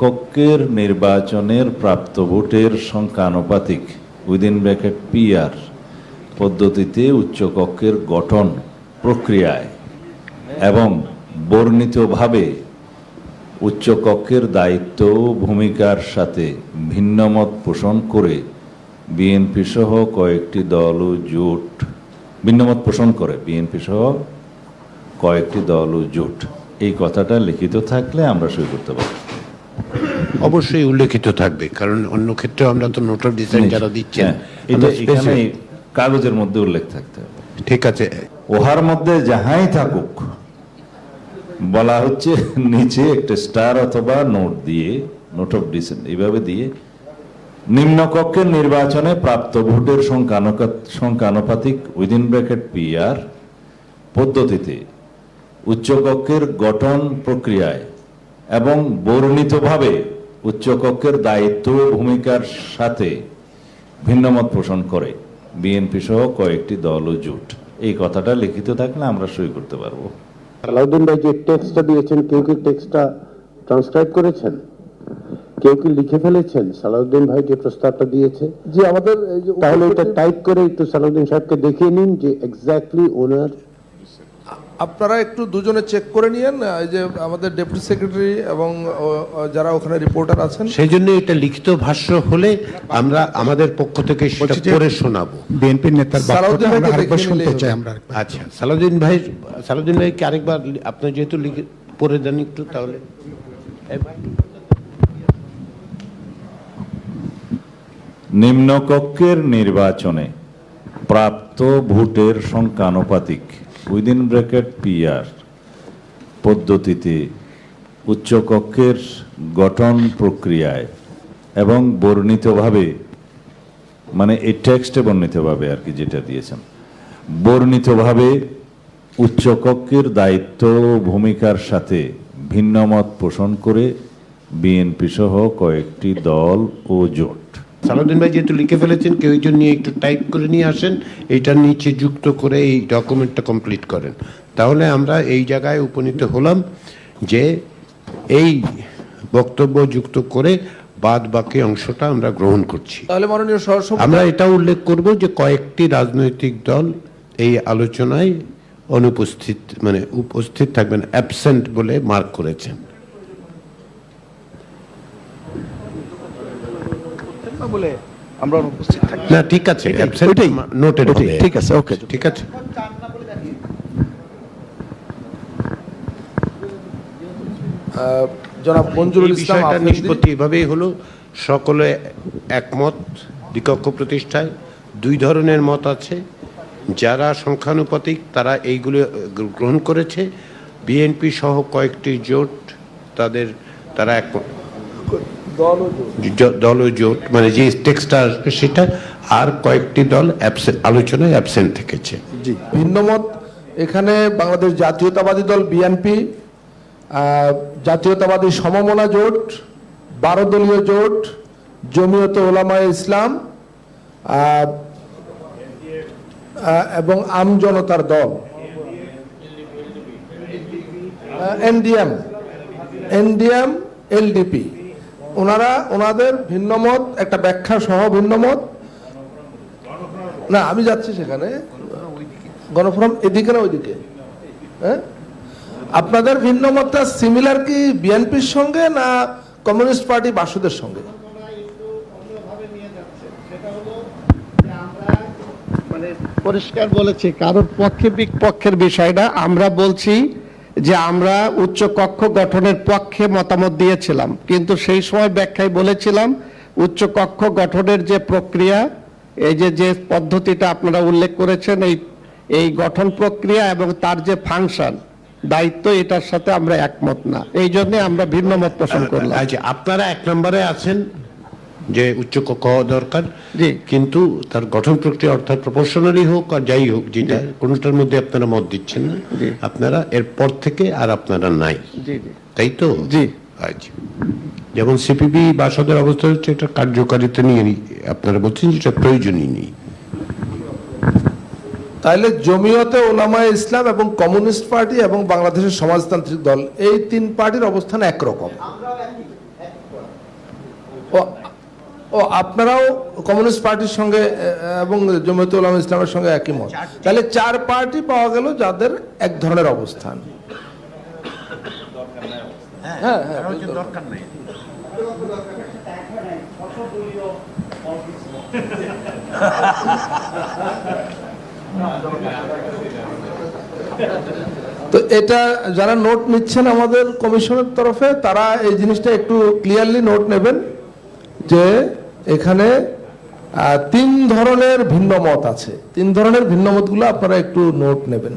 কক্ষের নির্বাচনের প্রাপ্ত ভোটের সংখ্যানুপাতিক (পিআর) পদ্ধতিতে উচ্চকক্ষের গঠন প্রক্রিয়ায় এবং বর্ণিতভাবে উচ্চকক্ষের দায়িত্ব ও ভূমিকার সাথে ভিন্নমত পোষণ করে বিএনপি সহ কয়েকটি দল ও জোট এই কথাটা লিখিত থাকলে আমরা সই করতে পারব। অবশ্যই উল্লেখিত থাকবে, কারণ অন্য ক্ষেত্রে আমরা তো নোট অফ ডিসেন্ট যারা দিচ্ছেন এটা এখানে কাগজের মধ্যে উল্লেখ থাকতে হবে। ঠিক আছে, ওহার মধ্যে যাহাই থাকুক বলা হচ্ছে নিচে একটা স্টার অথবা নোট অফ ডিসেন্ট এইভাবে দিয়ে নিম্নকক্ষের নির্বাচনে প্রাপ্ত ভোটের সংখ্যানুপাতিক (পিআর) পদ্ধতিতে উচ্চকক্ষের গঠন প্রক্রিয়ায় এবং বর্ণিতভাবে উচ্চকক্ষের দায়িত্ব ও ভূমিকার সাথে ভিন্নমত পোষণ করে বিএনপি সহ কয়েকটি দল ও জোট এই কথাটা লিখিত থাকলে আমরা সই করতে পারবো। সালাউদ্দিন ভাই যে টেক্সটটা দিয়েছেন, কেউ কি টেক্সটটা ট্রান্সক্রাইব করেছেন? কেউ কি লিখে ফেলেছেন সালাউদ্দিন ভাই যে প্রস্তাবটা দিয়েছে? জি, আমাদের তাহলে এটা টাইপ করে একটু সালাউদ্দিন সাহেবকে দেখিয়ে নিন যে এক্স্যাক্টলি ওনার। আপনারা একটু দুজনে চেক করে নিয়েন, এই যে আমাদের ডেপুটি সেক্রেটারি এবং যারা ওখানে রিপোর্টার আছেন। সেই জন্য এটা লিখিত ভাষ্য হলে আমরা আমাদের পক্ষ থেকে সেটা পড়ে শোনাবো। বিএনপির নেতার সালাউদ্দিন ভাইকে দেখে শুনতে চাই আমরা। আচ্ছা, সালাউদ্দিন ভাইকে আরেকবার আপনি যেহেতু পড়ে দেন একটু, তাহলে নিম্নকক্ষের নির্বাচনে প্রাপ্ত ভোটের সংখ্যানুপাতিক (পিআর) পদ্ধতিতে উচ্চকক্ষের গঠন প্রক্রিয়ায় এবং বর্ণিতভাবে, মানে এই টেক্সটে বর্ণিতভাবে আর কি যেটা দিয়েছেন, বর্ণিতভাবে উচ্চকক্ষের দায়িত্ব ও ভূমিকার সাথে ভিন্নমত পোষণ করে বিএনপি সহ কয়েকটি দল ও জোট। সালাউদ্দিন ভাই যেহেতু লিখে ফেলেছেন, কেউ একজন নিয়ে একটু টাইপ করে নিয়ে আসেন, এইটার নিচে যুক্ত করে এই ডকুমেন্টটা কমপ্লিট করেন। তাহলে আমরা এই জায়গায় উপনীত হলাম যে এই বক্তব্য যুক্ত করে বাদ বাকি অংশটা আমরা গ্রহণ করছি। তাহলে মাননীয় সহসভাপতি, আমরা এটা উল্লেখ করব যে কয়েকটি রাজনৈতিক দল এই আলোচনায় অনুপস্থিত, মানে উপস্থিত থাকবেন, অ্যাবসেন্ট বলে মার্ক করেছেন। বলে আমরা উপস্থিত থাকি না, ঠিক আছে, অ্যাবসেন্ট নোটেড হবে। ঠিক আছে, ওকে, ঠিক আছে। জনাব মঞ্জুরুল ইসলাম বিষয়টা আফ্রিদি, নিষ্পত্তি এভাবেই হলো, সকলে একমত দ্বিকক্ষ প্রতিষ্ঠায়। দুই ধরনের মত আছে, যারা সংখ্যানুপাতিক তারা এইগুলো গ্রহণ করেছে, বিএনপি সহ কয়েকটি জোট তারা একমত, দল ও জোট, মানে যে টেক্সটটা আসবে সেটা, আর কয়েকটি দল আলোচনায় অ্যাবসেন্ট থেকেছে। জি, ভিন্নমত এখানে বাংলাদেশ জাতীয়তাবাদী দল বিএনপি, জাতীয়তাবাদী সমমনা জোট, 12 দলীয় জোট, জমিয়তে উলামায়ে ইসলাম এবং আম জনতার দল, এনডিএম, এলডিপি, ওনাদের ভিন্নমত, একটা ব্যাখ্যা সহ ভিন্নমত। না, আমি যাচ্ছি সেখানে, গণফোরাম এদিকে না ওইদিকে। হ্যাঁ, আপনাদের ভিন্নমতটা সিমিলার কি বিএনপির সঙ্গে না কমিউনিস্ট পার্টি বাসুদের সঙ্গে? মানে পরিষ্কার বলেছি, কারোর পক্ষে বিপক্ষের বিষয়টা আমরা বলছি যে আমরা উচ্চ কক্ষ গঠনের পক্ষে মতামত দিয়েছিলাম, কিন্তু সেই সময় ব্যাখ্যায় বলেছিলাম উচ্চ কক্ষ গঠনের যে প্রক্রিয়া, এই যে পদ্ধতিটা আপনারা উল্লেখ করেছেন, এই গঠন প্রক্রিয়া এবং তার যে ফাংশন, দায়িত্ব, এটার সাথে আমরা একমত না, এই জন্য আমরা ভিন্ন মত পোষণ করলাম। আচ্ছা, আপনারা 1 নম্বরে আছেন যে উচ্চকক্ষ হওয়া দরকার, জি, কিন্তু তার গঠন প্রক্রিয়া অর্থাৎ প্রপোর্শনালি হোক আর যাই হোক, যেটা কোনটার মধ্যে আপনারা মত দিচ্ছেন না, আপনারা এরপর থেকে আর আপনারা নাই, তাই তো? জি। আচ্ছা, যেমন সিপিবি বাসদের অবস্থা হচ্ছে, এটা কার্যকারিতা নিয়ে আপনারা বলছেন যেটা প্রয়োজনই নেই। তাহলে জমিয়তে উলামায়ে ইসলাম এবং কমিউনিস্ট পার্টি এবং বাংলাদেশের সমাজতান্ত্রিক দল, এই 3 পার্টির অবস্থান একরকম। ও আপনারাও কমিউনিস্ট পার্টির সঙ্গে এবং জমিয়তে উলামা ইসলামের সঙ্গে একই মত, তাহলে 4 পার্টি পাওয়া গেল যাদের এক ধরনের অবস্থান। হ্যাঁ হ্যাঁ, দরকার নেই। তো এটা যারা নোট নিচ্ছেন আমাদের কমিশনের তরফে, তারা এই জিনিসটা একটু ক্লিয়ারলি নোট নেবেন যে এখানে 3 ধরনের ভিন্ন মত আছে। 3 ধরনের ভিন্ন মতগুলো আপনারা একটু নোট নেবেন।